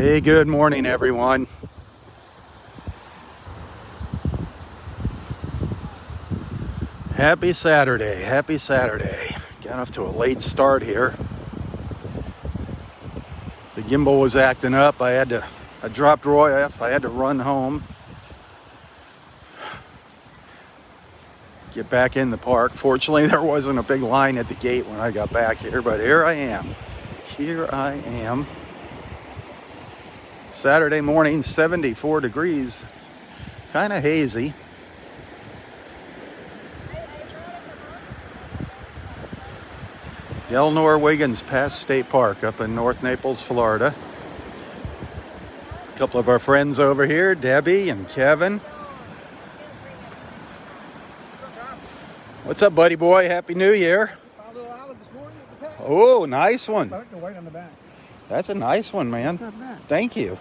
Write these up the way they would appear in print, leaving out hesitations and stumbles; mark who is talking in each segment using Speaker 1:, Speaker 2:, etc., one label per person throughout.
Speaker 1: Hey, good morning, everyone. Happy Saturday, happy Saturday. Got off to a late start here. The gimbal was acting up. I dropped Roy off. I had to run home. Get back in the park. Fortunately, there wasn't a big line at the gate when I got back here, but here I am. Here I am. Saturday morning, 74 degrees. Kind of hazy. Delnor-Wiggins Pass State Park up in North Naples, Florida. A couple of our friends over here, Debbie and Kevin. What's up, buddy boy? Happy New Year. Oh, nice one. That's a nice one, man. Thank you.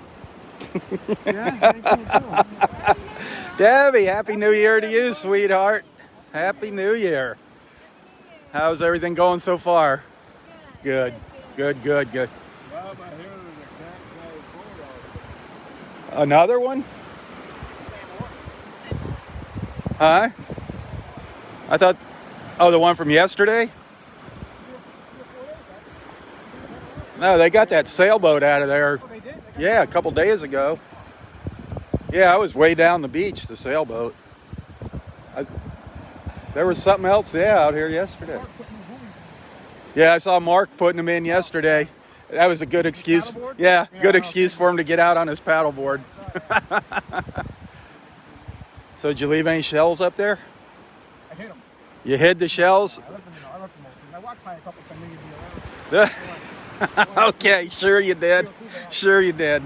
Speaker 1: Debbie, Happy New Year to you, sweetheart. Happy New Year. How's everything going so far? Good. Another one? Huh? I thought, the one from yesterday? No, they got that sailboat out of there. Yeah, a couple days ago. Yeah, I was way down the beach, the sailboat. There was something else, out here yesterday. Yeah, I saw Mark putting them in yesterday. That was a good excuse. Good excuse for him to get out on his paddleboard. So did you leave any shells up there?
Speaker 2: I hid them.
Speaker 1: You hid the shells?
Speaker 2: I left them open. I walked by a couple of them.
Speaker 1: Okay, sure you did. Sure you did.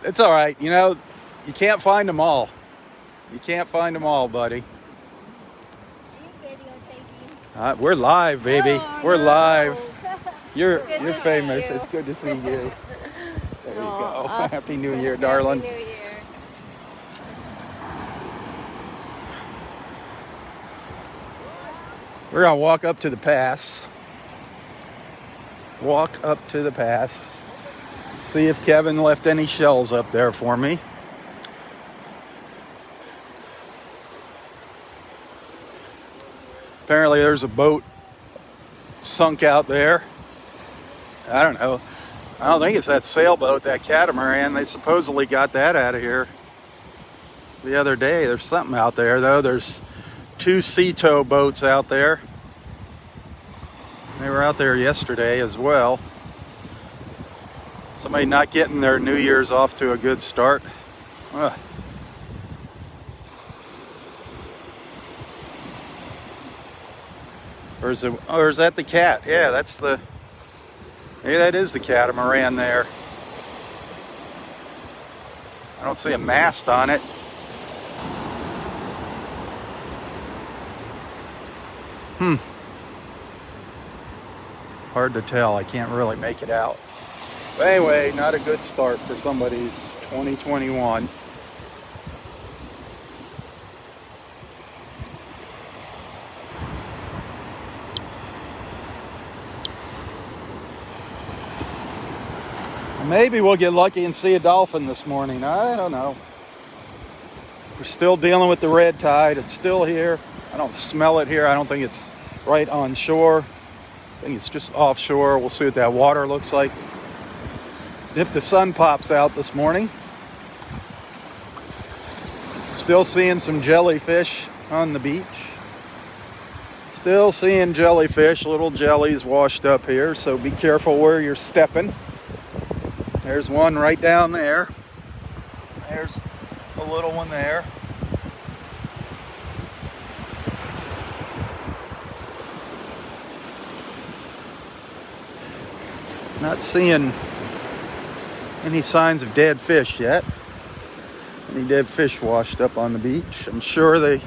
Speaker 1: It's all right. You know, you can't find them all. You can't find them all, buddy. We're live, baby. We're live. You're famous. It's good to see you. There you go. Happy New Year, darling.
Speaker 3: Happy New Year.
Speaker 1: We're gonna walk up to the pass. Walk up to the pass. See if Kevin left any shells up there for me. Apparently there's a boat sunk out there. I don't know. I don't think it's that sailboat, that catamaran. They supposedly got that out of here the other day. There's something out there, though. There's 2 sea tow boats out there. They were out there yesterday as well. Somebody not getting their New Year's off to a good start. Or is that the cat? Yeah, that is the catamaran there. I don't see a mast on it. Hard to tell. I can't really make it out. But anyway, not a good start for somebody's 2021. Maybe we'll get lucky and see a dolphin this morning. I don't know. We're still dealing with the red tide. It's still here. I don't smell it here. I don't think it's right on shore. I think it's just offshore. We'll see what that water looks like. If the sun pops out this morning. Still seeing some jellyfish on the beach. Still seeing jellyfish, little jellies washed up here. So be careful where you're stepping. There's one right down there. There's a little one there. Not seeing any signs of dead fish yet. Any dead fish washed up on the beach. I'm sure they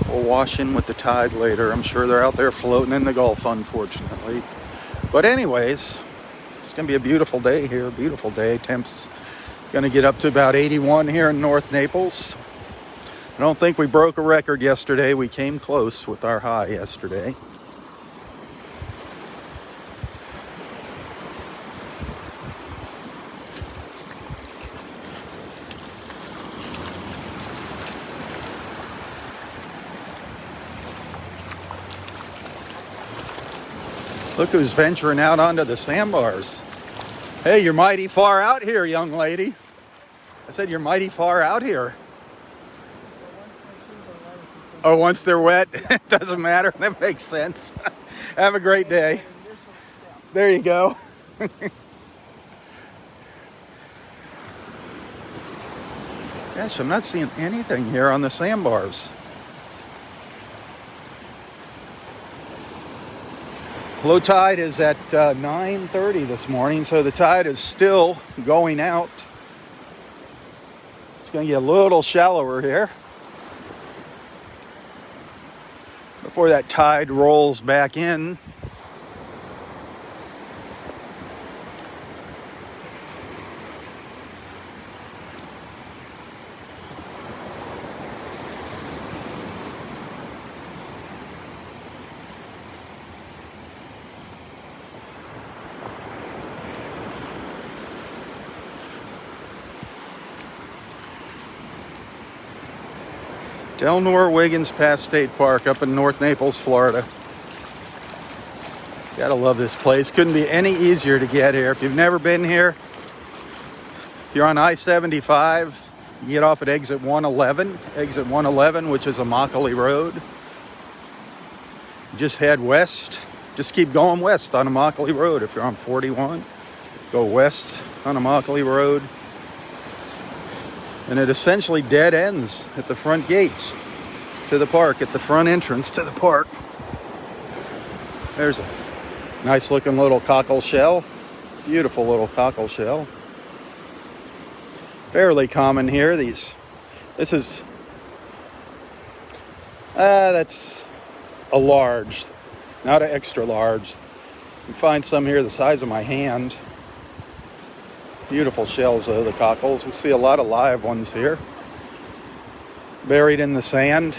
Speaker 1: will wash in with the tide later. I'm sure they're out there floating in the Gulf, unfortunately. But anyways, it's going to be a beautiful day here. Beautiful day. Temps going to get up to about 81 here in North Naples. I don't think we broke a record yesterday. We came close with our high yesterday. Look who's venturing out onto the sandbars. Hey, you're mighty far out here, young lady. I said you're mighty far out here. Oh, once they're wet, it doesn't matter. That makes sense. Have a great day. There you go. Gosh, I'm not seeing anything here on the sandbars. Low tide is at 9:30 this morning, so the tide is still going out. It's going to get a little shallower here before that tide rolls back in. Delnor-Wiggins Pass State Park up in North Naples, Florida. Gotta love this place. Couldn't be any easier to get here. If you've never been here, you're on I-75. You get off at exit 111, which is Immokalee Road. Just head west. Just keep going west on Immokalee Road. If you're on 41, go west on Immokalee Road. And it essentially dead ends at the front gate to the park, at the front entrance to the park. There's a nice looking little cockle shell. Beautiful little cockle shell. Fairly common here. This is, that's a large, not an extra large. You can find some here the size of my hand. Beautiful shells though, the cockles. We see a lot of live ones here, buried in the sand.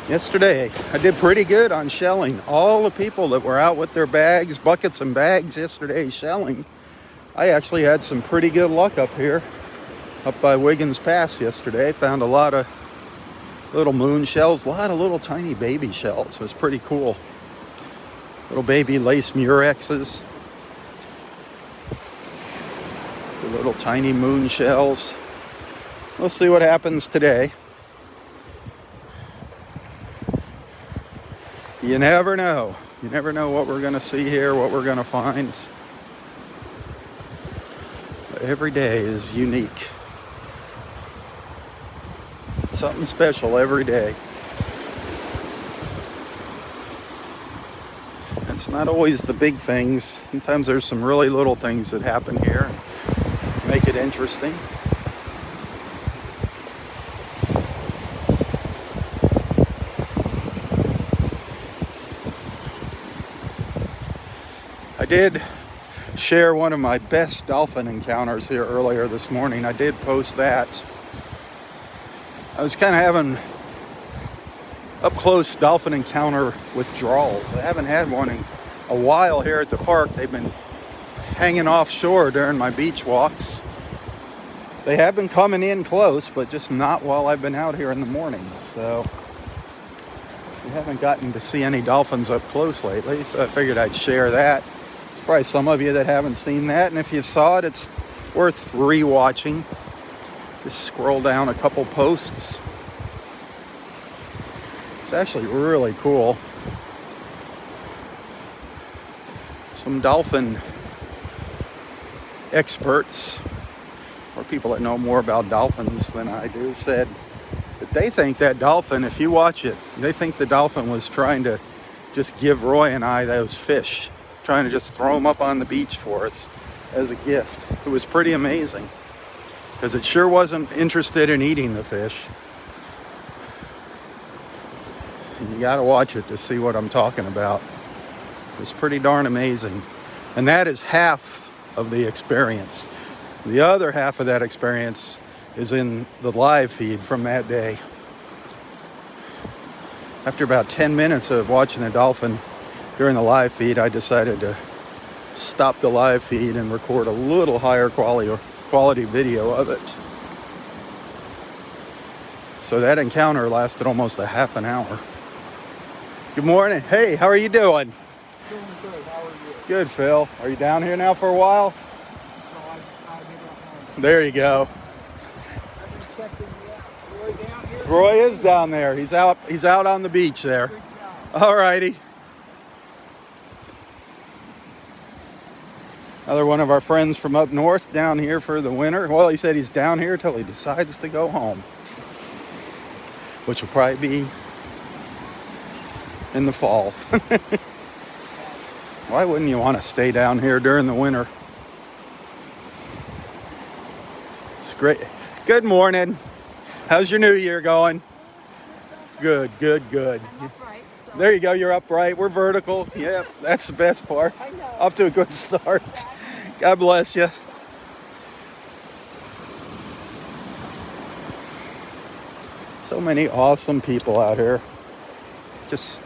Speaker 1: Yesterday, I did pretty good on shelling. All the people that were out with their bags, buckets and bags yesterday shelling, I actually had some pretty good luck up here, up by Wiggins Pass yesterday. Found a lot of little moon shells, a lot of little tiny baby shells. It was pretty cool. Little baby lace murexes. The little tiny moon shells. We'll see what happens today. You never know. You never know what we're going to see here, what we're going to find. Every day is unique. Something special every day. It's not always the big things. Sometimes there's some really little things that happen here and make it interesting. I did share one of my best dolphin encounters here earlier this morning. I did post that. I was kind of having up close dolphin encounter withdrawals. I haven't had one in a while here at the park. They've been hanging offshore during my beach walks. They have been coming in close, but just not while I've been out here in the mornings. So we haven't gotten to see any dolphins up close lately, so I figured I'd share that. There's probably some of you that haven't seen that, and if you saw it, it's worth re-watching. Just scroll down a couple posts. It's actually really cool. Some dolphin experts, or people that know more about dolphins than I do, said that they think that dolphin, if you watch it, they think the dolphin was trying to just give Roy and I those fish, trying to just throw them up on the beach for us as a gift. It was pretty amazing, because it sure wasn't interested in eating the fish. And you gotta watch it to see what I'm talking about. It was pretty darn amazing. And that is half of the experience. The other half of that experience is in the live feed from that day. After about 10 minutes of watching the Dolphin during the live feed, I decided to stop the live feed and record a little higher quality video of it. So that encounter lasted almost a half an hour. Good morning. Hey, how are you doing?
Speaker 2: Doing good. How are you?
Speaker 1: Good, Phil. Are you down here now for a while?
Speaker 2: So I decided to go home.
Speaker 1: There you go.
Speaker 2: I've been checking you out. Roy down here?
Speaker 1: Roy is down there. He's out on the beach there.
Speaker 2: Good job.
Speaker 1: All righty. Another one of our friends from up north down here for the winter. Well, he said he's down here till he decides to go home, which will probably be in the fall. Why wouldn't you want to stay down here during the winter? It's great. Good morning. How's your new year going? Good, good, good.
Speaker 3: I'm upright, so
Speaker 1: There you go. You're upright. We're vertical. Yep, that's the best part.
Speaker 3: I know.
Speaker 1: Off to a good start. God bless you. So many awesome people out here. Just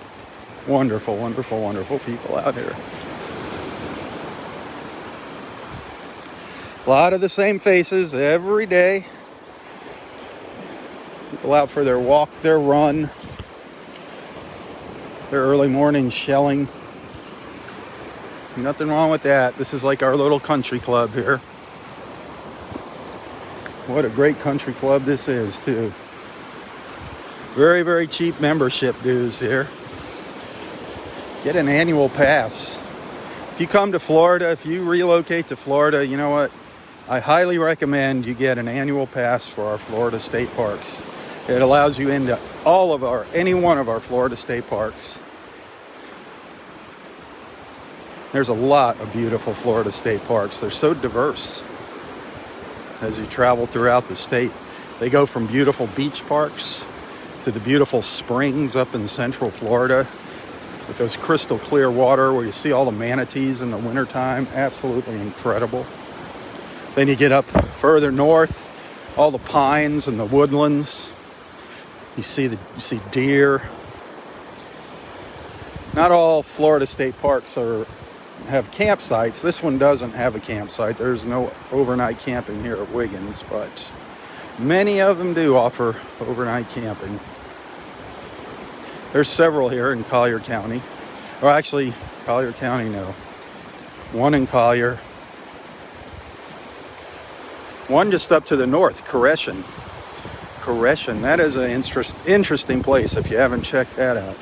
Speaker 1: wonderful, wonderful, wonderful people out here. A lot of the same faces every day. People out for their walk, their run, their early morning shelling. Nothing wrong with that. This is like our little country club here. What a great country club this is, too. Very, very cheap membership dues here. Get an annual pass. If you come to Florida, if you relocate to Florida, you know what? I highly recommend you get an annual pass for our Florida state parks. It allows you into any one of our Florida state parks. There's a lot of beautiful Florida state parks. They're so diverse as you travel throughout the state. They go from beautiful beach parks to the beautiful springs up in central Florida with those crystal clear water where you see all the manatees in the wintertime. Absolutely incredible. Then you get up further north, all the pines and the woodlands. You see deer. Not all Florida state parks have campsites. This one doesn't have a campsite. There's no overnight camping here at Wiggins, but many of them do offer overnight camping. There's several here in Collier County. Or actually, Collier County, no. One in Collier. One just up to the north, Koreshan. Koreshan, that is an interesting place if you haven't checked that out.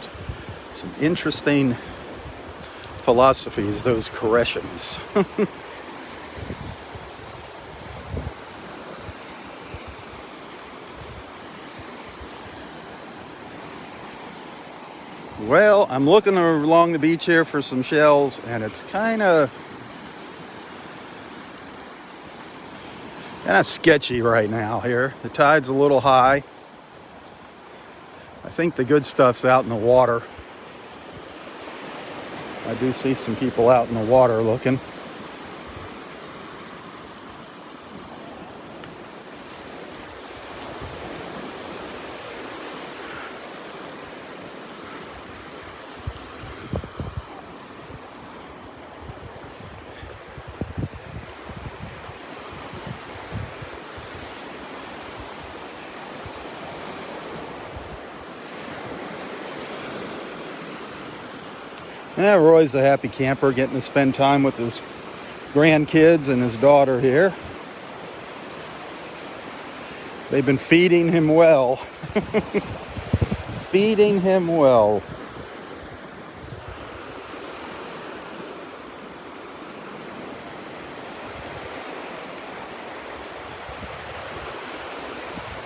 Speaker 1: Some interesting philosophies, those Koreshans. Well, I'm looking along the beach here for some shells, and it's kind of sketchy right now here. The tide's a little high. I think the good stuff's out in the water. I do see some people out in the water looking. Yeah, Roy's a happy camper, getting to spend time with his grandkids and his daughter here. They've been feeding him well. Feeding him well.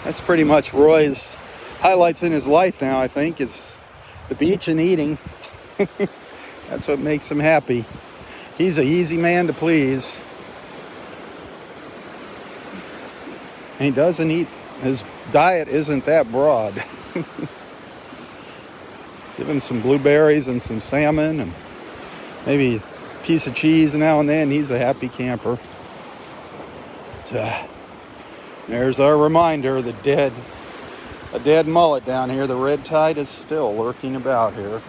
Speaker 1: That's pretty much Roy's highlights in his life now, I think. It's the beach and eating. That's what makes him happy. He's an easy man to please. And he doesn't eat, his diet isn't that broad. Give him some blueberries and some salmon and maybe a piece of cheese now and then. He's a happy camper. There's our reminder, a dead mullet down here. The red tide is still lurking about here.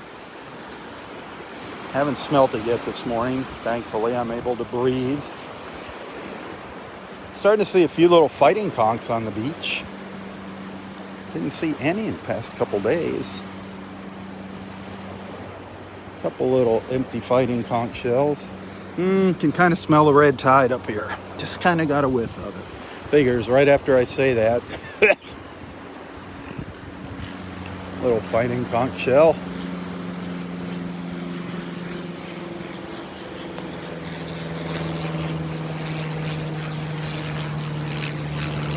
Speaker 1: Haven't smelt it yet this morning. Thankfully, I'm able to breathe. Starting to see a few little fighting conchs on the beach. Didn't see any in the past couple days. Couple little empty fighting conch shells. Can kind of smell the red tide up here. Just kind of got a whiff of it. Figures right after I say that. Little fighting conch shell.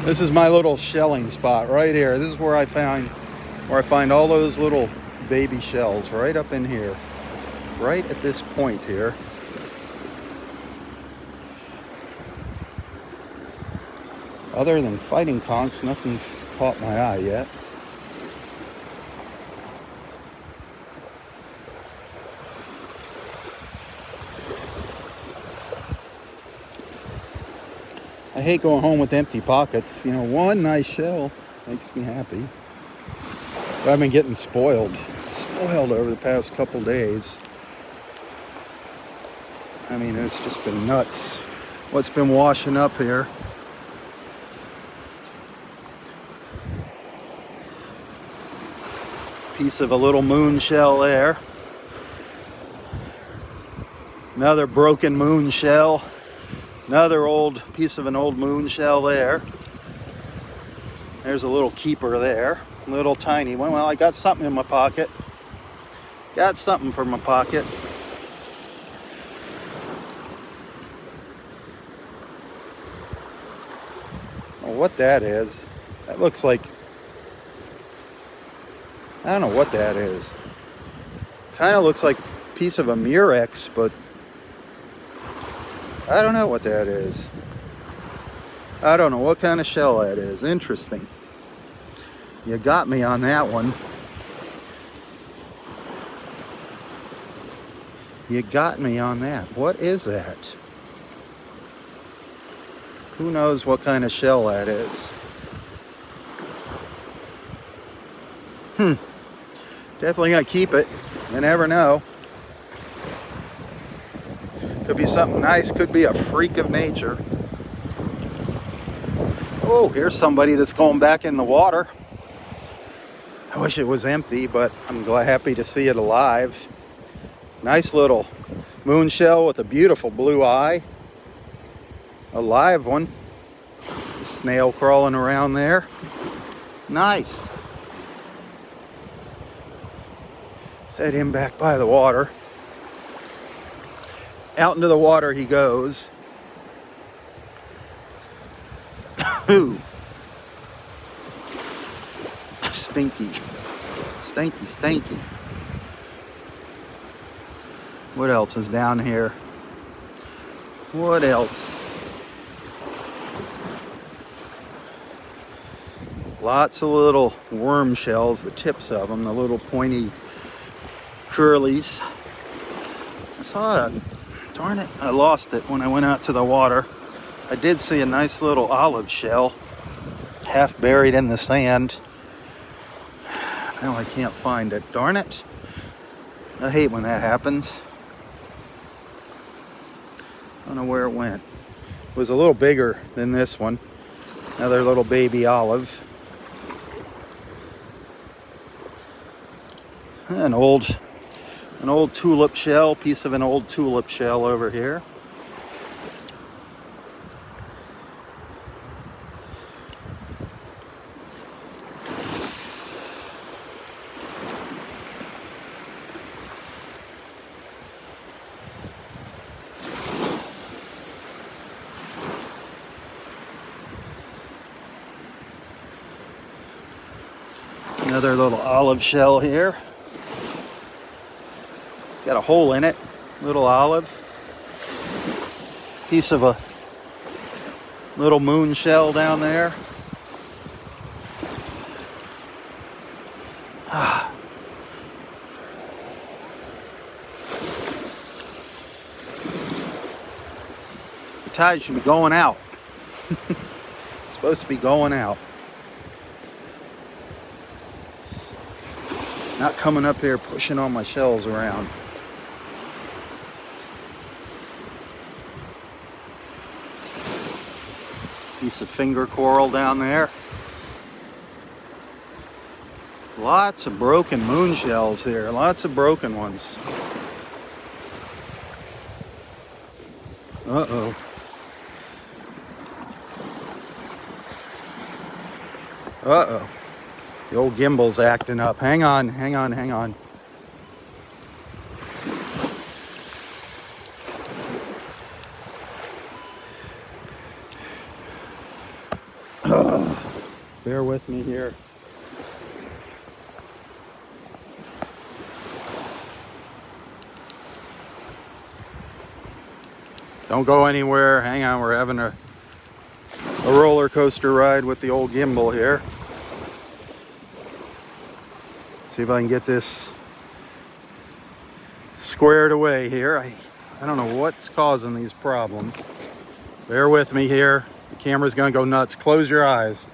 Speaker 1: This is my little shelling spot right here. This is where I find all those little baby shells, right up in here. Right at this point here. Other than fighting conchs, nothing's caught my eye yet. I hate going home with empty pockets. You know, one nice shell makes me happy. But I've been getting spoiled over the past couple days. I mean, it's just been nuts what's been washing up here. Piece of a little moon shell there. Another broken moon shell. Another old piece of an old moon shell there. There's a little keeper there. Little tiny one. Well, I got something in my pocket. Got something for my pocket. Oh, what that is. That looks like... I don't know what that is. Kind of looks like a piece of a murex, but I don't know what that is. I don't know what kind of shell that is. Interesting. You got me on that one. You got me on that. What is that? Who knows what kind of shell that is? Definitely gonna keep it. You never know. Could be something nice. Could be a freak of nature. Oh, here's somebody that's going back in the water. I wish it was empty, but I'm happy to see it alive. Nice little moon shell with a beautiful blue eye. A live one. Snail crawling around there. Nice. Set him back by the water. Out into the water he goes. Ooh. Stinky. Stinky, stinky. What else is down here? What else? Lots of little worm shells, the tips of them, the little pointy curlies. I saw it. Darn it, I lost it when I went out to the water. I did see a nice little olive shell, half buried in the sand. Now I can't find it. Darn it. I hate when that happens. I don't know where it went. It was a little bigger than this one. Another little baby olive. An old tulip shell, piece of an old tulip shell over here. Another little olive shell here. Got a hole in it, little olive. Piece of a little moon shell down there. The tide should be going out. supposed to be going out. Not coming up here pushing all my shells around. Piece of finger coral down there. Lots of broken moon shells here. Lots of broken ones. Uh-oh. Uh-oh. The old gimbal's acting up. Hang on, hang on, hang on. Bear with me here. Don't go anywhere. Hang on, we're having a roller coaster ride with the old gimbal here. See if I can get this squared away here. I don't know what's causing these problems. Bear with me here. The camera's gonna go nuts. Close your eyes.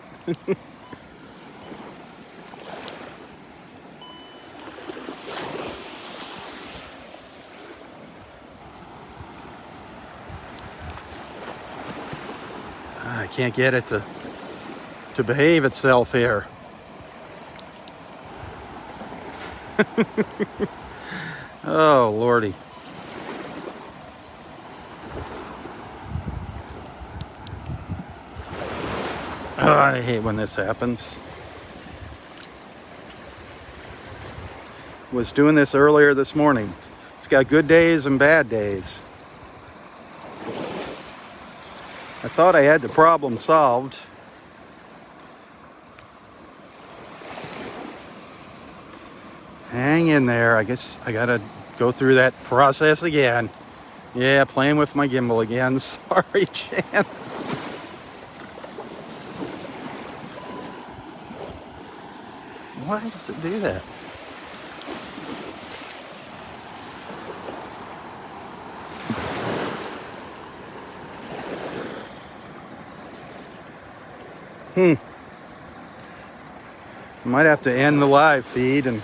Speaker 1: I can't get it to behave itself here. Oh, Lordy. Oh, I hate when this happens. Was doing this earlier this morning. It's got good days and bad days. I thought I had the problem solved. Hang in there. I guess I gotta go through that process again. Yeah, playing with my gimbal again. Sorry, Jan. Why does it do that? Might have to end the live feed and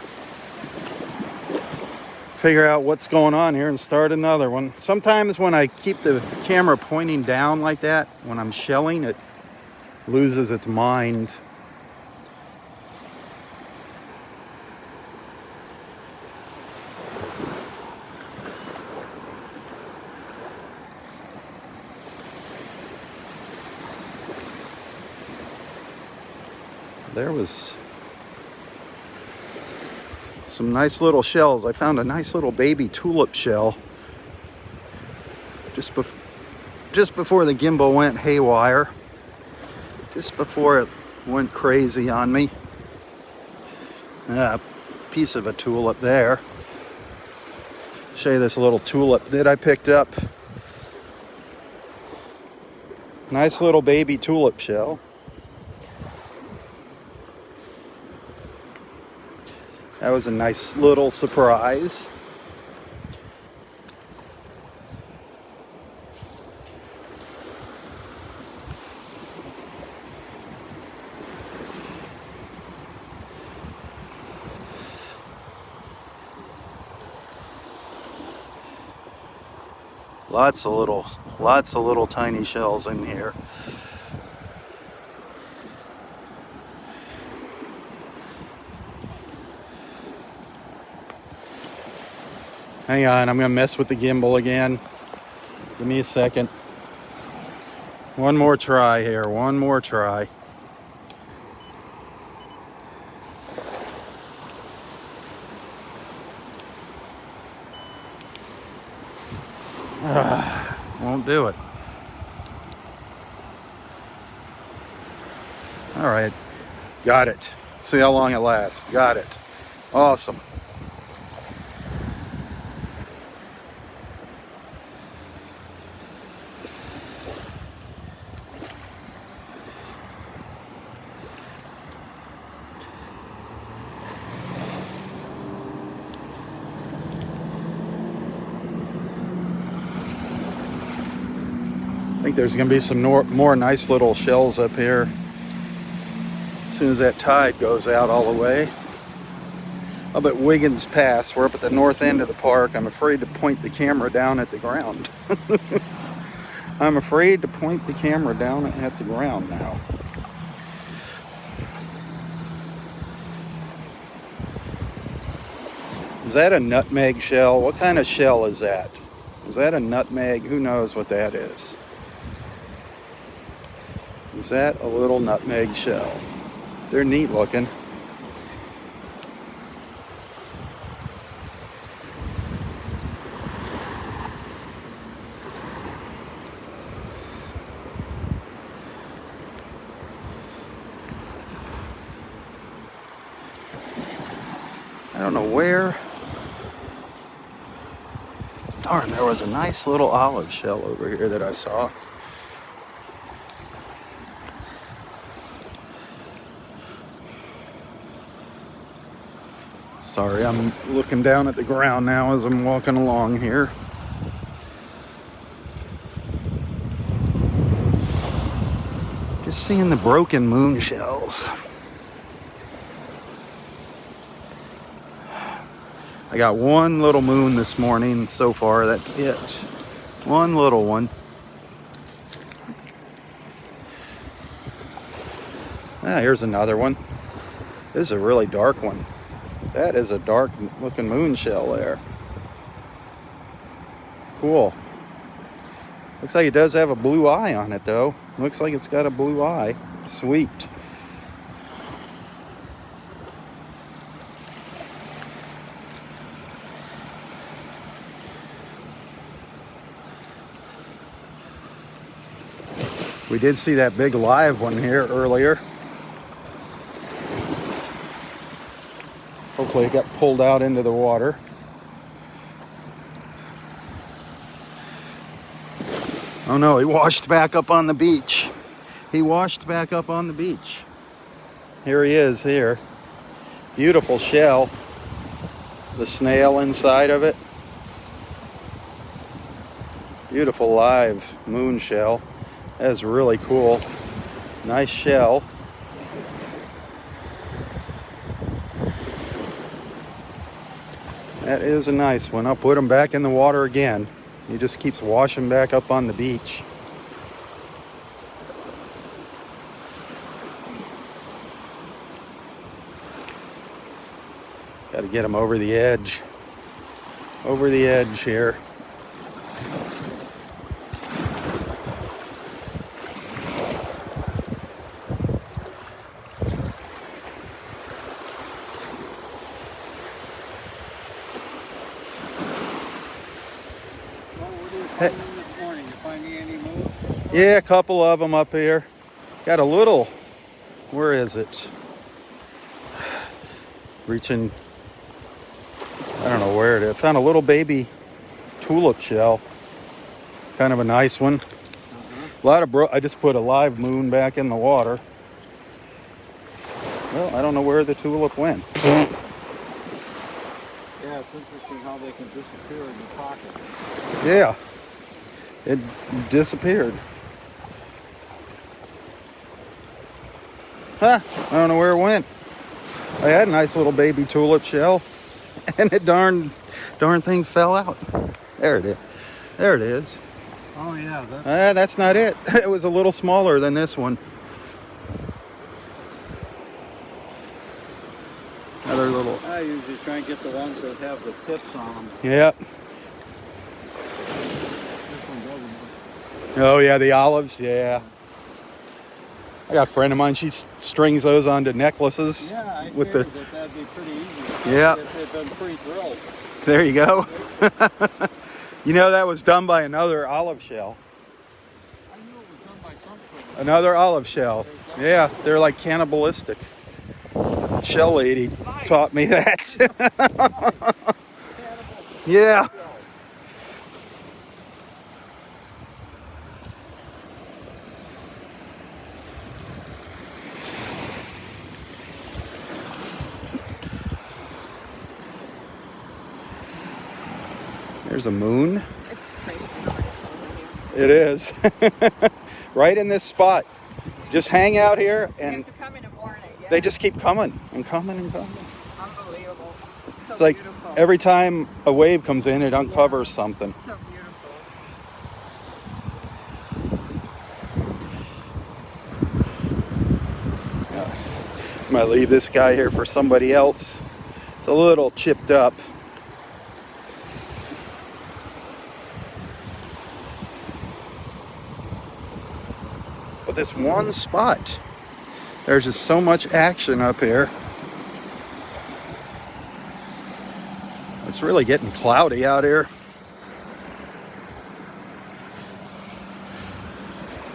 Speaker 1: figure out what's going on here and start another one. Sometimes when I keep the camera pointing down like that, when I'm shelling, it loses its mind. There was some nice little shells. I found a nice little baby tulip shell just before the gimbal went haywire, just before it went crazy on me. A piece of a tulip there. Show you this little tulip that I picked up. Nice little baby tulip shell. That was a nice little surprise. Lots of little tiny shells in here. Hang on, I'm gonna mess with the gimbal again. Give me a second. One more try here, one more try. Won't do it. All right, got it. See how long it lasts. Got it. Awesome. I think there's going to be some more nice little shells up here. soon as that tide goes out all the way. Up at Wiggins Pass, we're up at the north end of the park. I'm afraid to point the camera down at the ground. I'm afraid to point the camera down at the ground now. Is that a nutmeg shell? What kind of shell is that? Is that a nutmeg? Who knows what that is? Is that a little nutmeg shell? They're neat looking. I don't know where. Darn, there was a nice little olive shell over here that I saw. Sorry, I'm looking down at the ground now as I'm walking along here. Just seeing the broken moon shells. I got one little moon this morning so far, that's it. One little one. Ah, here's another one. This is a really dark one. That is a dark looking moon shell there. Cool. Looks like it does have a blue eye on it though. Looks like it's got a blue eye. Sweet. We did see that big live one here earlier. Hopefully it got pulled out into the water. Oh no, he washed back up on the beach. He washed back up on the beach. Here he is here. Beautiful shell. The snail inside of it. Beautiful live moon shell. That is really cool. Nice shell. That is a nice one. I'll put him back in the water again. He just keeps washing back up on the beach. Got to get him over the edge. Over the edge here.
Speaker 2: This morning, you finding any moves?
Speaker 1: Yeah, a couple of them up here. Got a little, where is it? Reaching, I don't know where it is. Found a little baby tulip shell. Kind of a nice one. A lot of I just put a live moon back in the water. Well, I don't know where the tulip went.
Speaker 2: Yeah, it's interesting how they can disappear in your pocket.
Speaker 1: Yeah. It disappeared. Huh, I don't know where it went. I had a nice little baby tulip shell and the darn thing fell out. There it is. There it is.
Speaker 2: Oh yeah,
Speaker 1: That's not it. It was a little smaller than this one. Another little.
Speaker 2: I usually try and get the ones that have the tips on them.
Speaker 1: Yep. Oh yeah, the olives. Yeah. I got a friend of mine. She strings those onto necklaces.
Speaker 2: Yeah, I
Speaker 1: with
Speaker 2: figured that'd be pretty easy.
Speaker 1: Yeah.
Speaker 2: If they've been pre-drilled.
Speaker 1: There you go. You know that was done by another olive shell.
Speaker 2: I knew it was done by some sort of.
Speaker 1: Another olive shell. Yeah, they're like cannibalistic. Shell lady taught me that. Yeah. There's a moon.
Speaker 3: It's crazy how much here.
Speaker 1: It is. Right in this spot. Just hang out here
Speaker 3: You
Speaker 1: and
Speaker 3: have to come in the morning. Yeah.
Speaker 1: They just keep coming and coming and coming.
Speaker 3: Unbelievable. So
Speaker 1: It's like
Speaker 3: beautiful.
Speaker 1: every time a wave comes in, it uncovers something.
Speaker 3: So beautiful.
Speaker 1: I'm gonna leave this guy here for somebody else. It's a little chipped up. But this one spot, there's just so much action up here. It's really getting cloudy out here.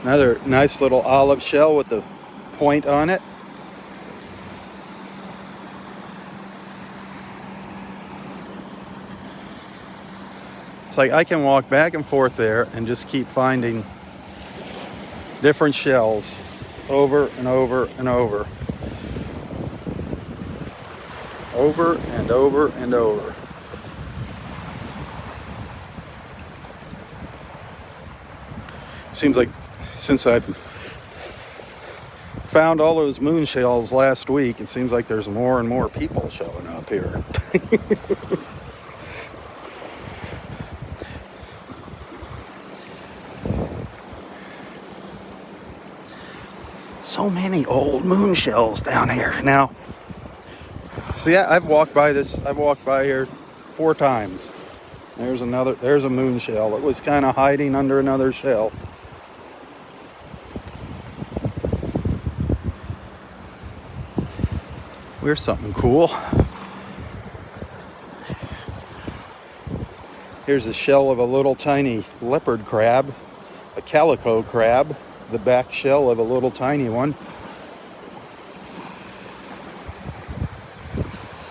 Speaker 1: Another nice little olive shell with the point on it. It's like I can walk back and forth there and just keep finding different shells over and over and over. Over and over and over. Seems like since I found all those moon shells last week, it seems like there's more and more people showing up here. So many old moon shells down here. Now, see, I've walked by here 4 times. There's a moon shell. It was kind of hiding under another shell. Here's something cool. Here's a shell of a little tiny leopard crab, a calico crab, the back shell of a little tiny one.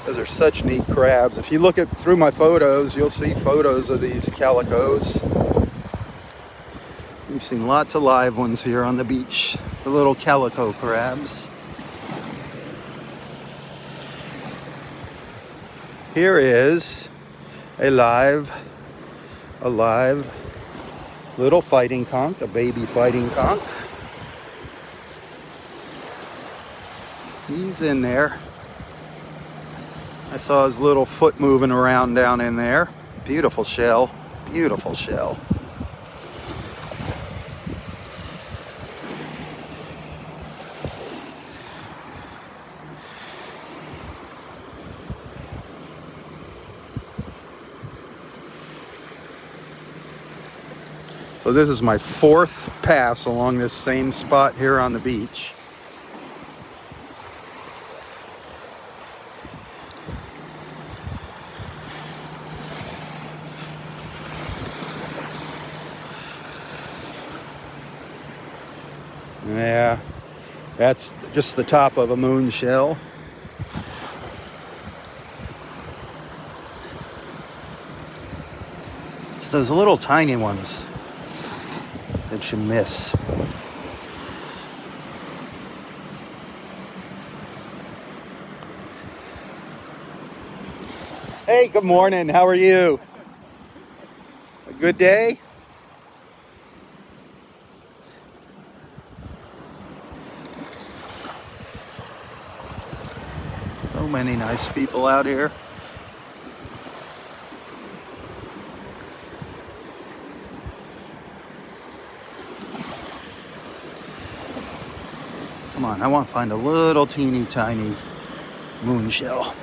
Speaker 1: Those are such neat crabs. If you look through my photos, you'll see photos of these calicos. We've seen lots of live ones here on the beach, the little calico crabs. Here is a live little fighting conch, a baby fighting conch. He's in there. I saw his little foot moving around down in there. Beautiful shell, beautiful shell. So this is my 4th pass along this same spot here on the beach. Yeah, that's just the top of a moon shell. It's those little tiny ones that you miss. Hey, good morning. How are you? A good day? So many nice people out here. Come on, I want to find a little teeny tiny moon shell.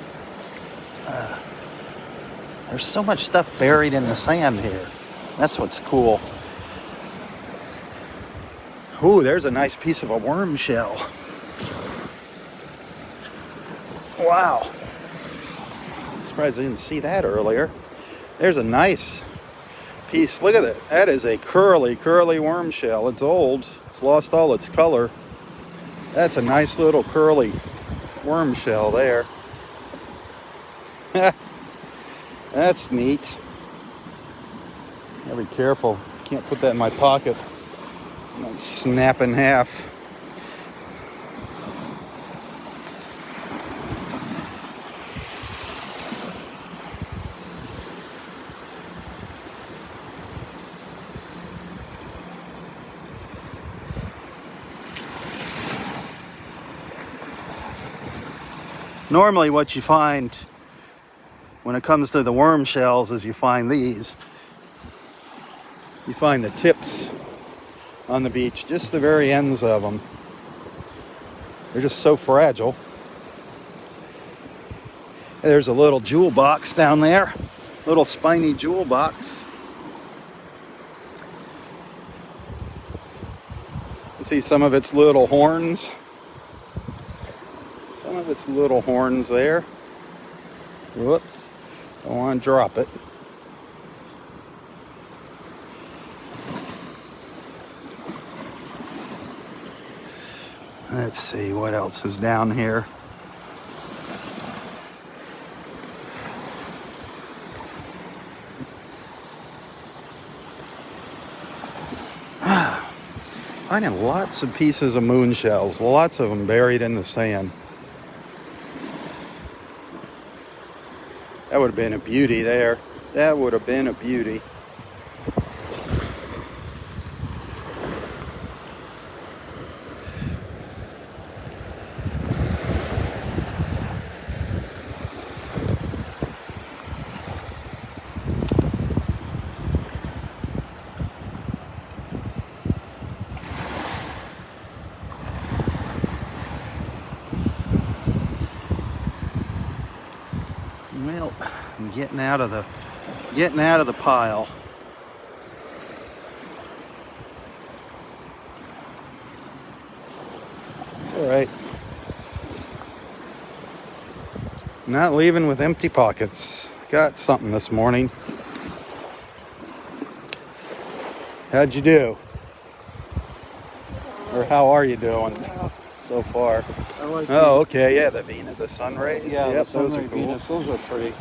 Speaker 1: There's so much stuff buried in the sand here. That's what's cool. Ooh, there's a nice piece of a worm shell. Wow. Surprised I didn't see that earlier. There's a nice piece. Look at that. That is a curly worm shell. It's old. It's lost all its color. That's a nice little curly worm shell there. That's neat. Gotta be careful. Can't put that in my pocket. Might snap in half. Normally what you find when it comes to the worm shells is you find these. You find the tips on the beach, just the very ends of them. They're just so fragile. There's a little jewel box down there, little spiny jewel box. You can see some of its little horns. Some of its little horns there. Whoops, don't want to drop it. Let's see what else is down here. Finding lots of pieces of moon shells, lots of them buried in the sand. That would have been a beauty there. That would have been a beauty. Well, I'm getting out of the pile. It's all right. Not leaving with empty pockets. Got something this morning. How'd you do? Or how are you doing so far? Oh, okay, yeah, the Venus, the sun rays.
Speaker 2: Yeah,
Speaker 1: yep,
Speaker 2: the
Speaker 1: those
Speaker 2: sun
Speaker 1: are
Speaker 2: ray
Speaker 1: cool.
Speaker 2: Venus, those are pretty.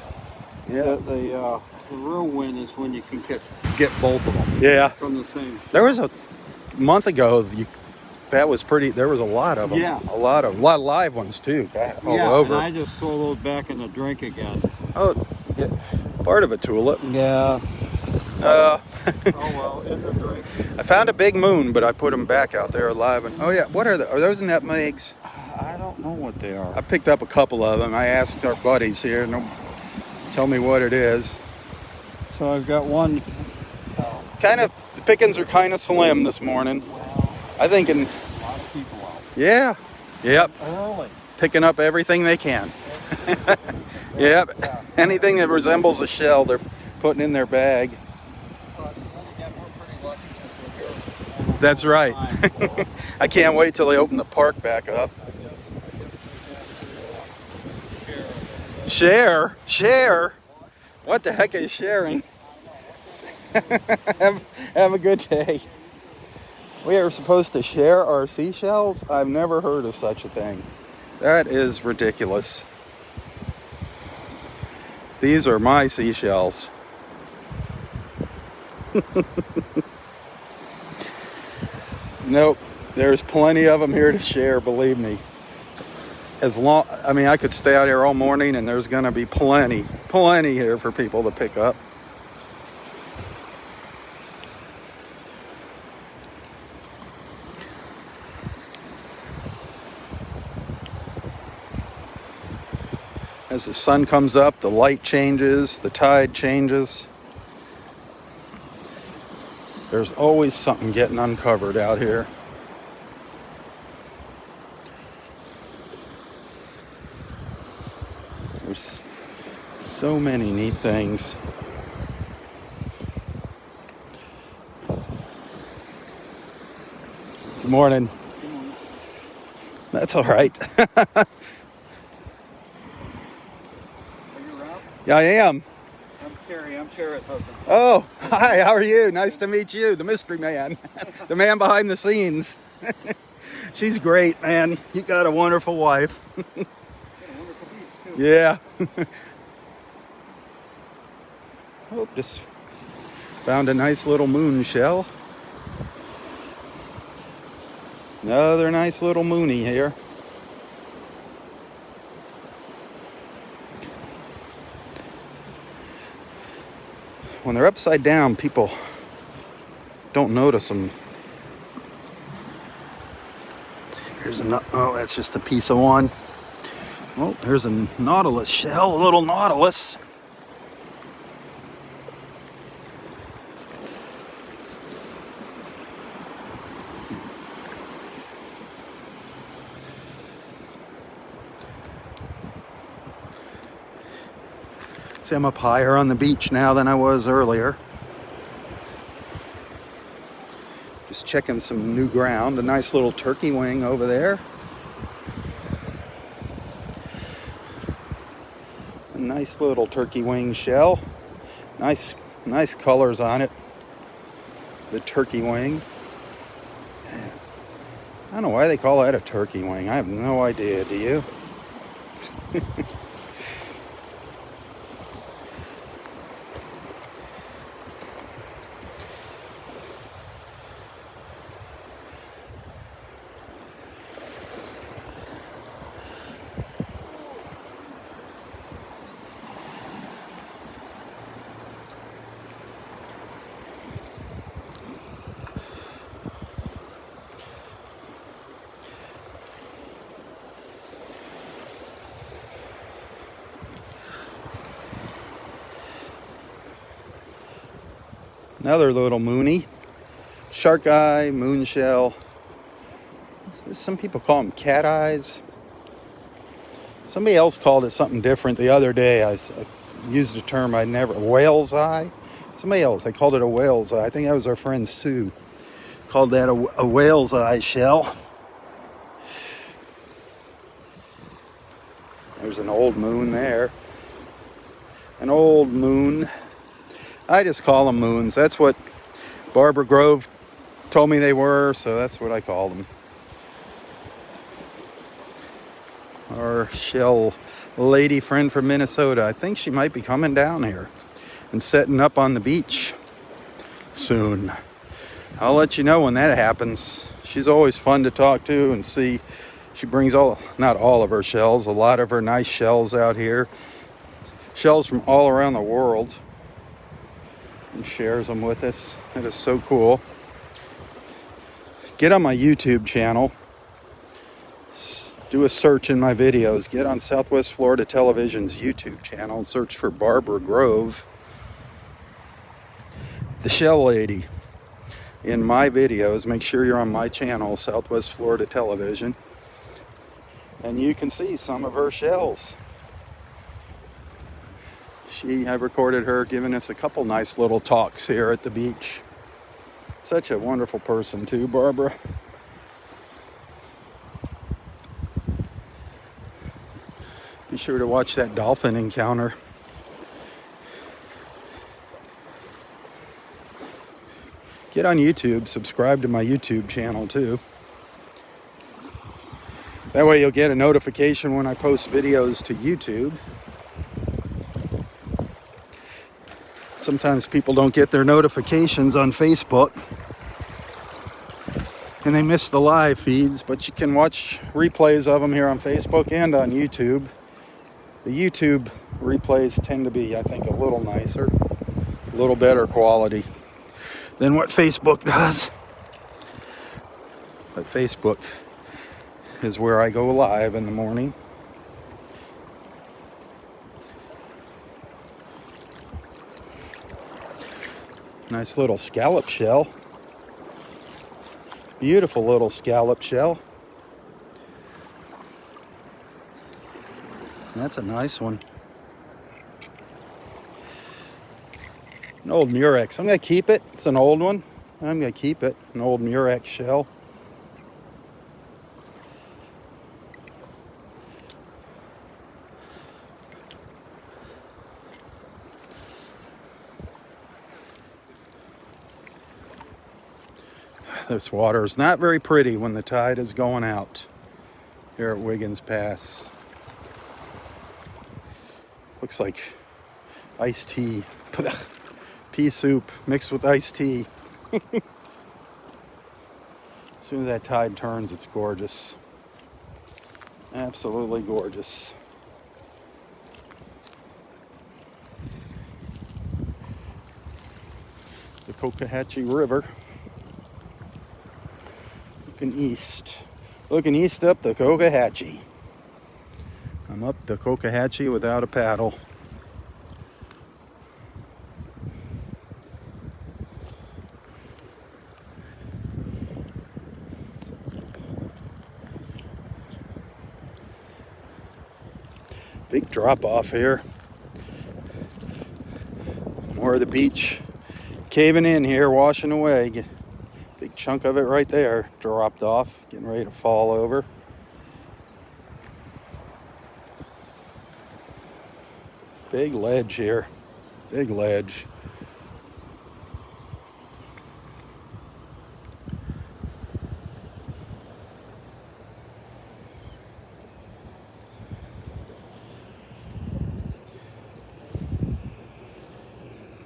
Speaker 1: Yeah,
Speaker 2: The real win is when you can get both of them
Speaker 1: yeah.
Speaker 2: from the same.
Speaker 1: There was a month ago. That was pretty. There was a lot of them.
Speaker 2: Yeah.
Speaker 1: a lot of live ones too. All
Speaker 2: Yeah,
Speaker 1: over.
Speaker 2: and I just throw those back in the drink again.
Speaker 1: Oh, yeah, part of a tulip.
Speaker 2: Yeah.
Speaker 1: Uh,
Speaker 2: Oh well, in the drink.
Speaker 1: I found a big moon, but I put them back out there alive. And oh yeah, what are those nutmegs?
Speaker 2: I don't know what they are.
Speaker 1: I picked up a couple of them. I asked our buddies here, and they'll tell me what it is.
Speaker 2: So I've got one.
Speaker 1: The pickings are kind of slim this morning. I think
Speaker 2: A lot of people out.
Speaker 1: yeah, yep,
Speaker 2: Early.
Speaker 1: picking up everything they can. Yep,
Speaker 2: Yeah.
Speaker 1: anything that resembles a shell, they're putting in their bag. That's right. I can't wait till they open the park back up. Share? What the heck is sharing? have a good day. We are supposed to share our seashells? I've never heard of such a thing. That is ridiculous. These are my seashells. Nope, there's plenty of them here to share, believe me. I could stay out here all morning and there's gonna be plenty here for people to pick up. As the sun comes up, the light changes, the tide changes. There's always something getting uncovered out here. There's so many neat things. Good morning. That's all right.
Speaker 2: Are you Rob?
Speaker 1: Yeah, I am.
Speaker 2: I'm Carrie. I'm Sheriff's husband.
Speaker 1: Oh, hi, how are you? Nice to meet you, the mystery man, the man behind the scenes. She's great, man. You got a wonderful wife.
Speaker 2: Got a wonderful beach too.
Speaker 1: Yeah. Oh, just found a nice little moon shell. Another nice little moony here. When they're upside down, people don't notice them. Here's another. Oh, that's just a piece of one. Oh, there's a nautilus shell, a little nautilus. See, I'm up higher on the beach now than I was earlier. Just checking some new ground. A nice little turkey wing over there. A nice little turkey wing shell. Nice colors on it. The turkey wing. I don't know why they call that a turkey wing. I have no idea, do you? Another little moony. Shark eye, moon shell. Some people call them cat eyes. Somebody else called it something different the other day. I used a term I never... whale's eye? Somebody else, they called it a whale's eye. I think that was our friend Sue. Called that a whale's eye shell. There's an old moon there. An old moon. I just call them moons. That's what Barbara Grove told me they were, so that's what I call them. Our shell lady friend from Minnesota. I think she might be coming down here and setting up on the beach soon. I'll let you know when that happens. She's always fun to talk to and see. She brings not all of her shells, a lot of her nice shells out here. Shells from all around the world. And shares them with us. That is so cool. Get on my YouTube channel. Do a search in my videos. Get on Southwest Florida Television's YouTube channel. Search for Barbara Grove, the shell lady. In my videos, make sure you're on my channel, Southwest Florida Television, and you can see some of her shells. I recorded her giving us a couple nice little talks here at the beach. Such a wonderful person too, Barbara. Be sure to watch that dolphin encounter. Get on YouTube, subscribe to my YouTube channel too. That way you'll get a notification when I post videos to YouTube. Sometimes people don't get their notifications on Facebook and they miss the live feeds, but you can watch replays of them here on Facebook and on YouTube. The YouTube replays tend to be, I think, a little nicer, a little better quality than what Facebook does. But Facebook is where I go live in the morning. Nice little scallop shell. Beautiful little scallop shell. That's a nice one. An old murex. I'm going to keep it. It's an old one. I'm going to keep it. An old murex shell. This water is not very pretty when the tide is going out here at Wiggins Pass. Looks like iced tea. Pea soup mixed with iced tea. As soon as that tide turns, it's gorgeous. Absolutely gorgeous. The Cocohatchee River. Looking east up the Cocohatchee. I'm up the Cocohatchee without a paddle. Big drop off here. More of the beach caving in here, washing away. Big chunk of it right there dropped off, getting ready to fall over. Big ledge here, big ledge.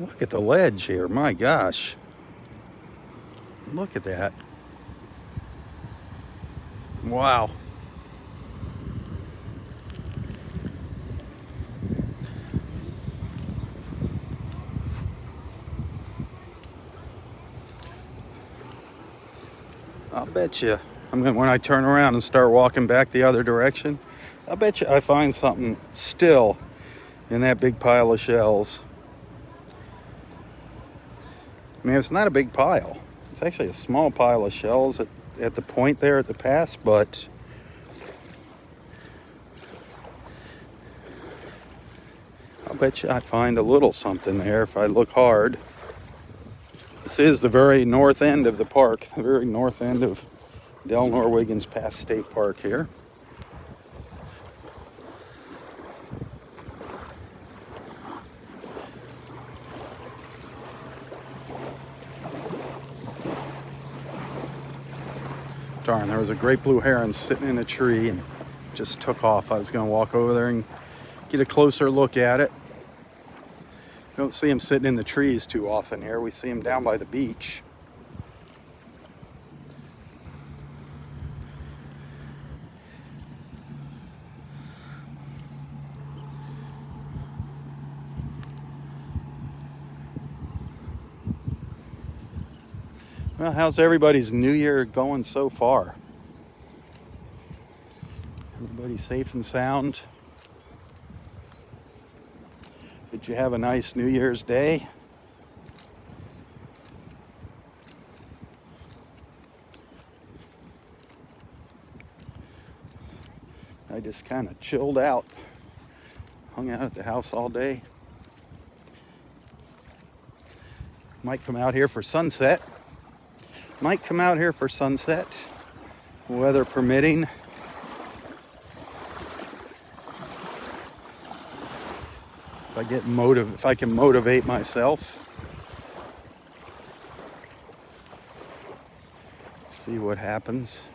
Speaker 1: Look at the ledge here, my gosh. Look at that. Wow. I'll bet you, when I turn around and start walking back the other direction, I'll bet you I find something still in that big pile of shells. I mean, it's not a big pile. It's actually a small pile of shells at the point there at the pass, but I'll bet you I find a little something there if I look hard. This is the very north end of the park, the very north end of Delnor-Wiggins Pass State Park here. Darn, there was a great blue heron sitting in a tree and just took off. I was going to walk over there and get a closer look at it. Don't see him sitting in the trees too often here. We see him down by the beach. Well, how's everybody's New Year going so far? Everybody safe and sound? Did you have a nice New Year's Day? I just kind of chilled out, hung out at the house all day. Might come out here for sunset. Weather permitting. If I can motivate myself. See what happens.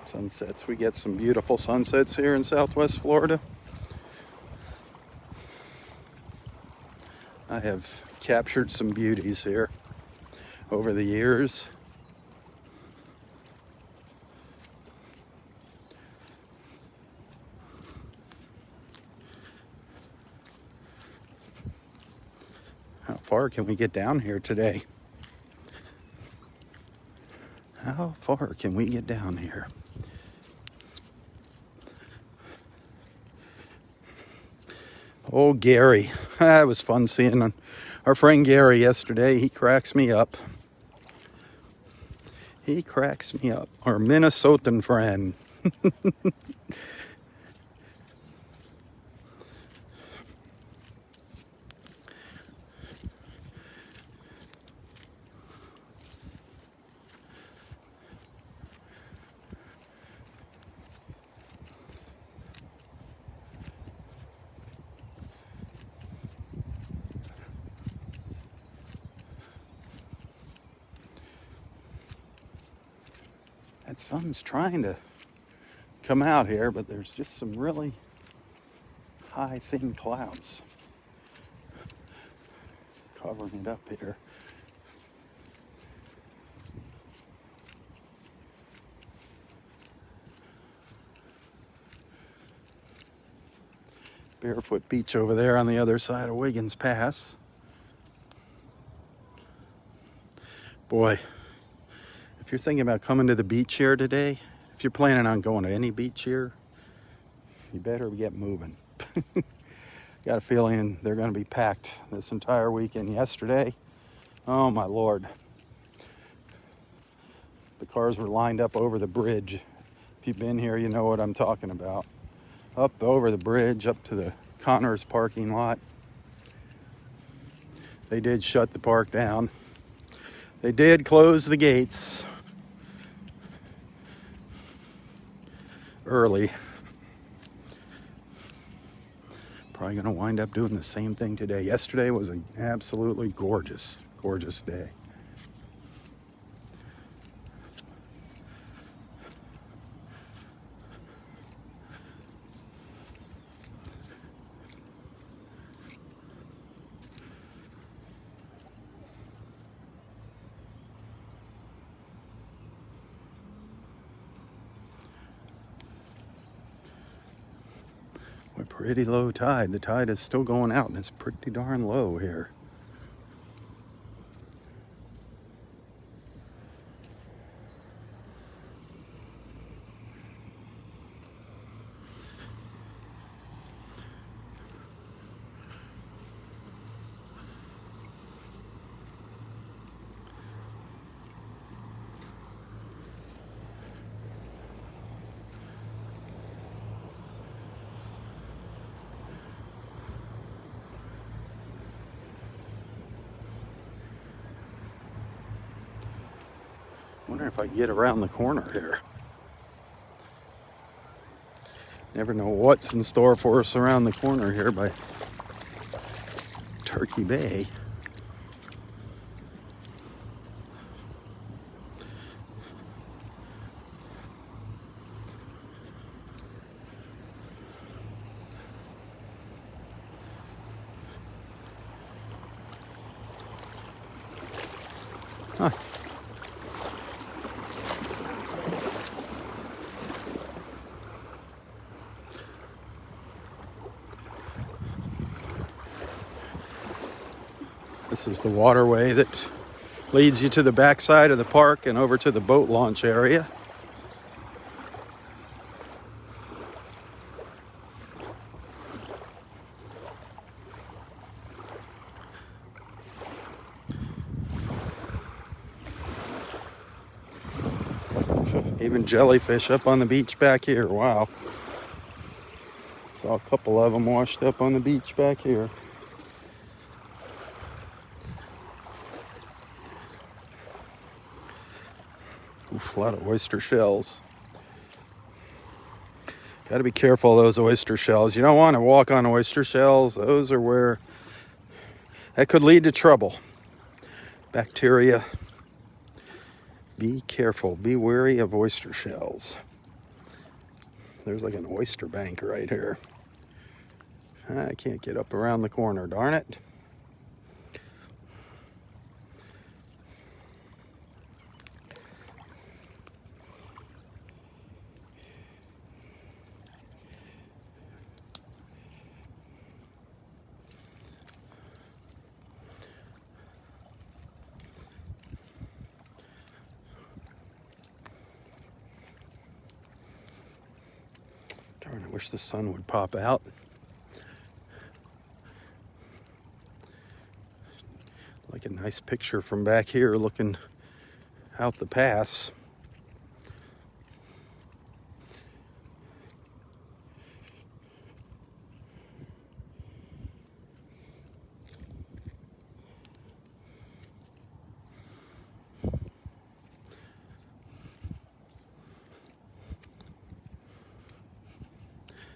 Speaker 1: Sunsets. We get some beautiful sunsets here in Southwest Florida. I have captured some beauties here over the years. How far can we get down here today? How far can we get down here? Oh, Gary. It was fun seeing our friend Gary yesterday. He cracks me up. Our Minnesotan friend. That sun's trying to come out here, but there's just some really high, thin clouds covering it up here. Barefoot Beach over there on the other side of Wiggins Pass. Boy, if you're thinking about coming to the beach here today, if you're planning on going to any beach here, You better get moving. Got a feeling they're going to be packed this entire weekend. Yesterday, oh my Lord. The cars were lined up over the bridge. If you've been here, you know what I'm talking about. Up over the bridge, up to the Connors parking lot. They did shut the park down. They did close the gates early. Probably going to wind up doing the same thing today. Yesterday was an absolutely gorgeous, gorgeous day. We're pretty low tide. The tide is still going out and it's pretty darn low here. Wonder if I can get around the corner here. Never know what's in store for us around the corner here by Turkey Bay. Huh. This is the waterway that leads you to the backside of the park and over to the boat launch area. Even jellyfish up on the beach back here. Wow. Saw a couple of them washed up on the beach back here. Oof, a lot of oyster shells. Got to be careful of those oyster shells. You don't want to walk on oyster shells. Those are where that could lead to trouble. Bacteria. Be careful. Be wary of oyster shells. There's like an oyster bank right here. I can't get up around the corner, darn it. Darn, I wish the sun would pop out. Like a nice picture from back here looking out the pass.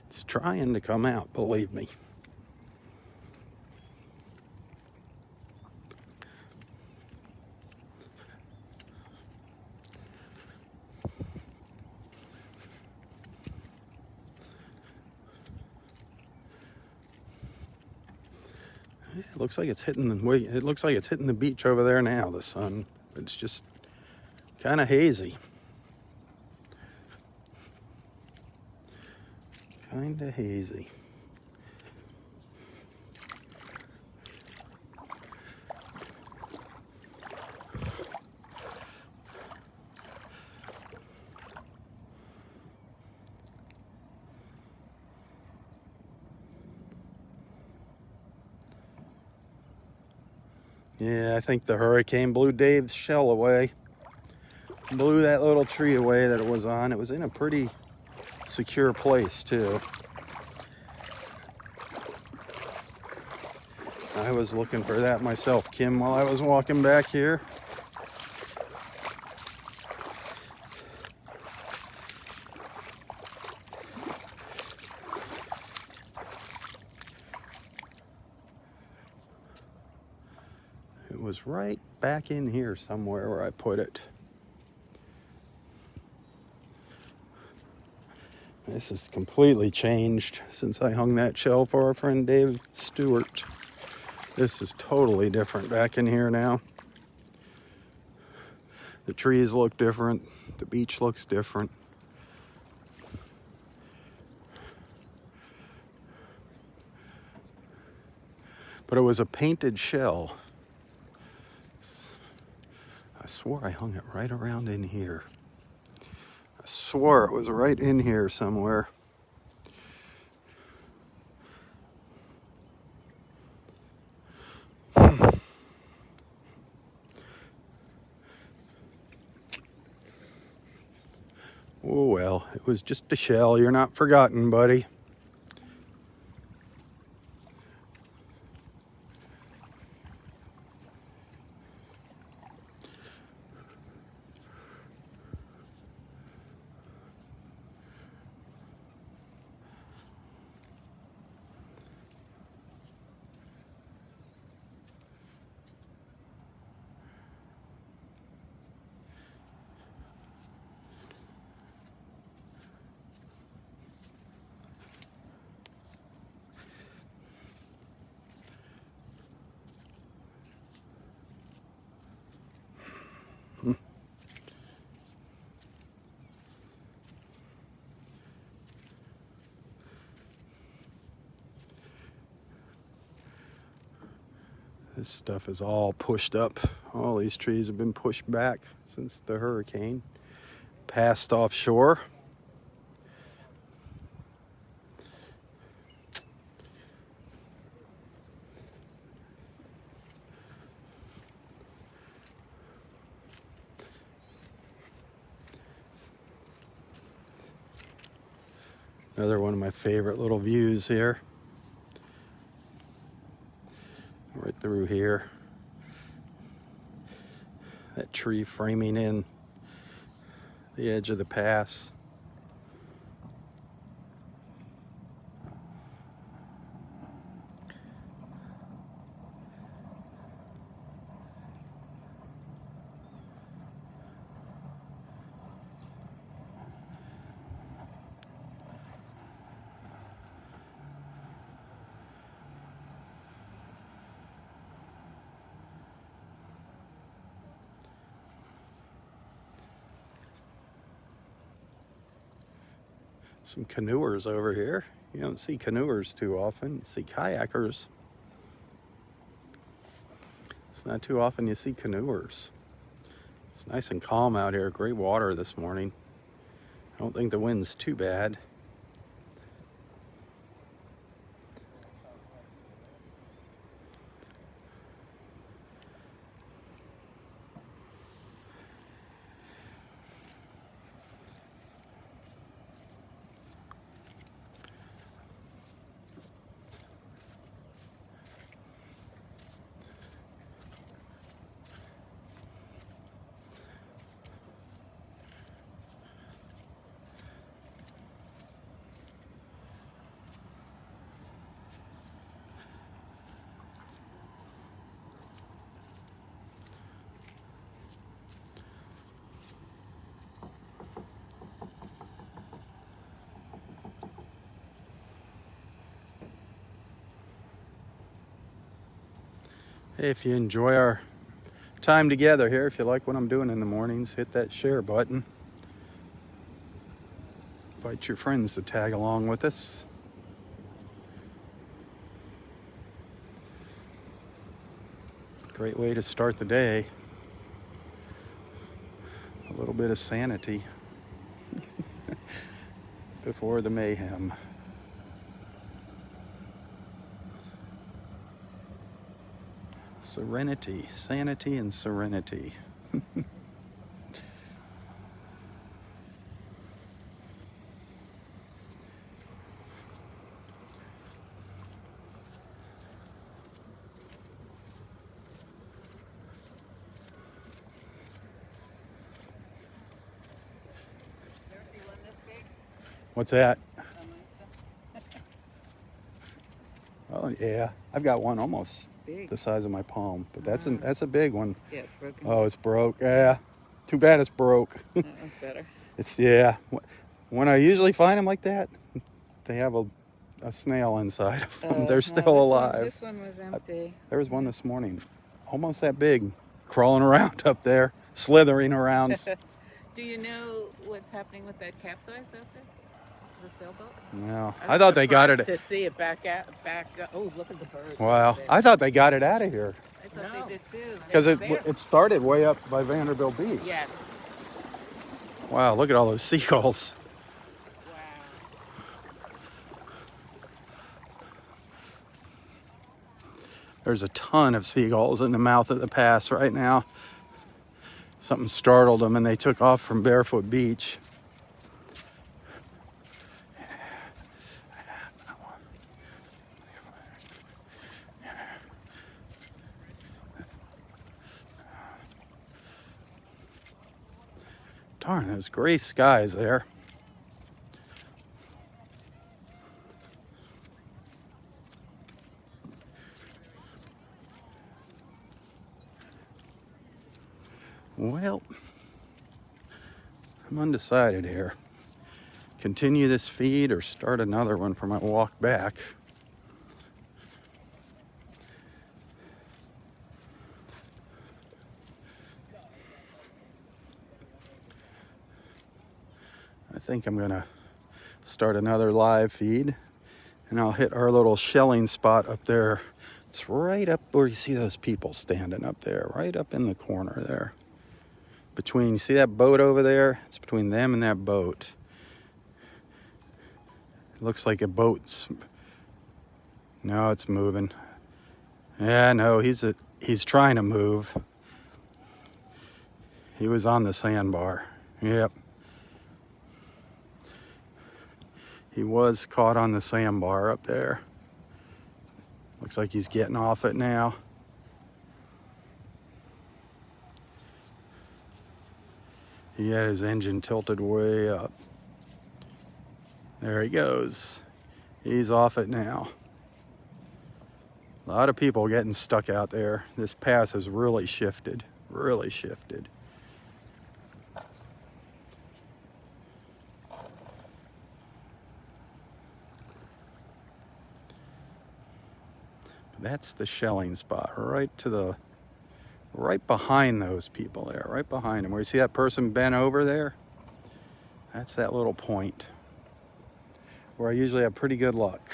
Speaker 1: It's trying to come out, believe me. It looks like it's hitting the beach over there now, the sun. It's just kind of hazy. Kind of hazy. Yeah, I think the hurricane blew Dave's shell away. Blew that little tree away that it was on. It was in a pretty secure place too. I was looking for that myself, Kim, while I was walking back here. It was right back in here somewhere where I put it. This has completely changed since I hung that shell for our friend Dave Stewart. This is totally different back in here now. The trees look different. The beach looks different. But it was a painted shell. I swore I hung it right around in here. I swore it was right in here somewhere. Oh well, it was just a shell. You're not forgotten, buddy. This stuff is all pushed up. All these trees have been pushed back since the hurricane passed offshore. Another one of my favorite little views here. Right through here. That tree framing in the edge of the pass. Some canoers over here. You don't see canoers too often. You see kayakers. It's not too often you see canoers. It's nice and calm out here. Great water this morning. I don't think the wind's too bad. Hey, if you enjoy our time together here, if you like what I'm doing in the mornings, hit that share button. Invite your friends to tag along with us. Great way to start the day. A little bit of sanity before the mayhem. Serenity, sanity, and serenity.
Speaker 3: Ever see one this big?
Speaker 1: What's that?
Speaker 3: Lisa?
Speaker 1: Oh yeah, I've got one almost
Speaker 3: Big.
Speaker 1: the size of my palm, but that's
Speaker 3: Wow.
Speaker 1: a big one.
Speaker 3: Yeah, it's broken.
Speaker 1: Oh, it's broke. Yeah, too bad it's broke.
Speaker 3: That one's better.
Speaker 1: It's yeah. When I usually find them like that, they have a snail inside of them. They're still alive.
Speaker 3: This one was empty.
Speaker 1: There was one this morning, almost that big, crawling around up there, slithering around.
Speaker 3: Do you know what's happening with that capsize out there? The sailboat?
Speaker 1: No,
Speaker 3: I
Speaker 1: I
Speaker 3: was
Speaker 1: thought they got
Speaker 3: surprised
Speaker 1: it.
Speaker 3: to see it back. Oh, look at the birds.
Speaker 1: Wow, I thought they got it out of here
Speaker 3: I thought
Speaker 2: No.
Speaker 3: they did too.
Speaker 1: because
Speaker 3: They
Speaker 1: it
Speaker 3: were there.
Speaker 1: it started way up by Vanderbilt Beach.
Speaker 3: Yes.
Speaker 1: Wow, look at all those seagulls.
Speaker 3: Wow.
Speaker 1: There's a ton of seagulls in the mouth of the pass right now. Something startled them and they took off from Barefoot Beach. Darn, those gray skies there. Well, I'm undecided here. Continue this feed or start another one for my walk back. I think I'm gonna start another live feed and I'll hit our little shelling spot up there. It's right up where you see those people standing up there, right up in the corner there. Between, you see that boat over there? It's between them and that boat. It looks like a boat's, no, it's moving. Yeah, no, he's trying to move. He was on the sandbar. Yep. He was caught on the sandbar up there. Looks like he's getting off it now. He had his engine tilted way up. There he goes. He's off it now. A lot of people getting stuck out there. This pass has really shifted. Really shifted. That's the shelling spot, right behind those people there, right behind them. Where you see that person bent over there? That's that little point where I usually have pretty good luck.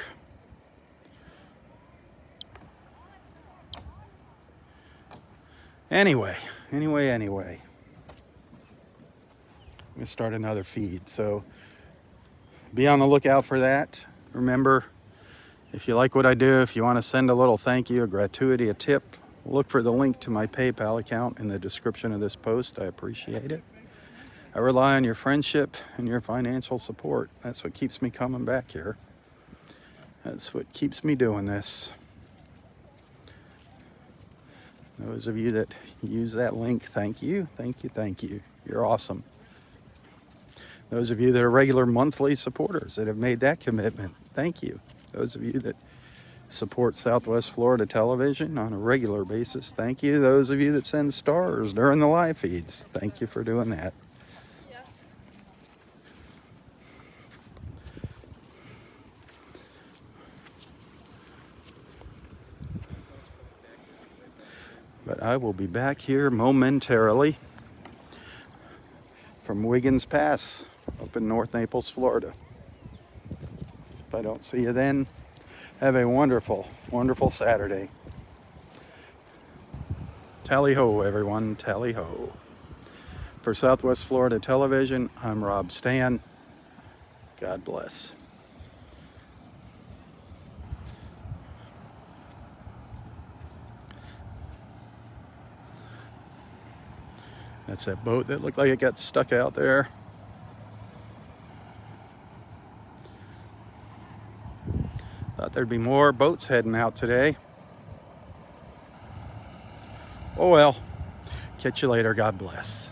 Speaker 1: Anyway. I'm gonna start another feed, so be on the lookout for that. Remember, if you like what I do, if you want to send a little thank you, a gratuity, a tip, look for the link to my PayPal account in the description of this post. I appreciate it. I rely on your friendship and your financial support. That's what keeps me coming back here. That's what keeps me doing this. Those of you that use that link, thank you, thank you, thank you. You're awesome. Those of you that are regular monthly supporters that have made that commitment, thank you. Those of you that support Southwest Florida Television on a regular basis, thank you. Those of you that send stars during the live feeds, thank you for doing that. But I will be back here momentarily from Wiggins Pass up in North Naples, Florida. If I don't see you then, have a wonderful, wonderful Saturday. Tally ho, everyone, tally ho. For Southwest Florida Television, I'm Robb Stan. God bless. That's that boat that looked like it got stuck out there. Thought there'd be more boats heading out today. Oh well. Catch you later. God bless.